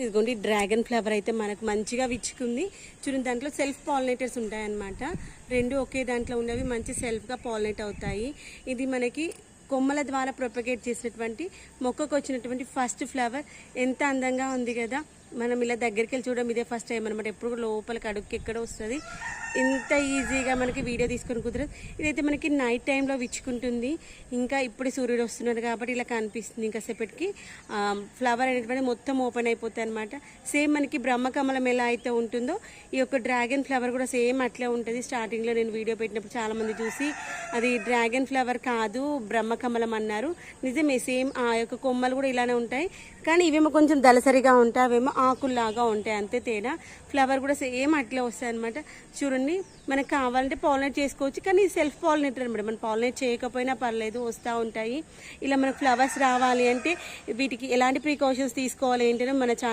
ఇదిగోండి dragon flower అయితే మనకు మంచిగా విచ్చుకుంది. చూడండి దాంట్లో సెల్ఫ్ పాలినేటర్స్ ఉంటాయన్నమాట. రెండు ఒకే దాంట్లో ఉన్నవి మంచి సెల్ఫ్గా పాలినేట్ అవుతాయి. ఇది మనకి కొమ్మల ద్వారా ప్రొపగేట్ చేసినటువంటి మొక్కకు వచ్చినటువంటి ఫస్ట్ ఫ్లవర్. ఎంత అందంగా ఉంది కదా. మనం ఇలా దగ్గరికి వెళ్ళి చూడడం ఇదే ఫస్ట్ టైం అనమాట. ఎప్పుడు లోపలికి అడుగుకి ఎక్కడ వస్తుంది. ఇంత ఈజీగా మనకి వీడియో తీసుకొని కుదరదు. ఇదైతే మనకి నైట్ టైంలో విచ్చుకుంటుంది. ఇంకా ఇప్పుడు సూర్యుడు వస్తున్నారు కాబట్టి ఇలా కనిపిస్తుంది. ఇంకా సేపటికి ఫ్లవర్ అనేటువంటి మొత్తం ఓపెన్ అయిపోతాయి అనమాట. సేమ్ మనకి బ్రహ్మకమలం ఎలా అయితే ఉంటుందో ఈ యొక్క డ్రాగన్ ఫ్లవర్ కూడా సేమ్ అట్లే ఉంటుంది. స్టార్టింగ్లో నేను వీడియో పెట్టినప్పుడు చాలామంది చూసి అది డ్రాగన్ ఫ్లవర్ కాదు బ్రహ్మకమలం అన్నారు. నిజమే, సేమ్ ఆ యొక్క కొమ్మలు కూడా ఇలానే ఉంటాయి. కానీ ఇవేమో కొంచెం దళసరిగా ఉంటాయి, అవేమో ఆకుల్లాగా ఉంటాయి, అంతే తేడా. ఫ్లవర్ కూడా సేమ్ అట్లే వస్తాయి అనమాట. చూడండి, మనకు కావాలంటే పాలినేట్ చేసుకోవచ్చు, కానీ సెల్ఫ్ పాలినేటర్ అనమాట. మనం పాలినేట్ చేయకపోయినా పర్లేదు, వస్తూ ఉంటాయి. ఇలా మనకు ఫ్లవర్స్ రావాలి అంటే వీటికి ఎలాంటి ప్రికాషన్స్ తీసుకోవాలి ఏంటంటే మన ఛానల్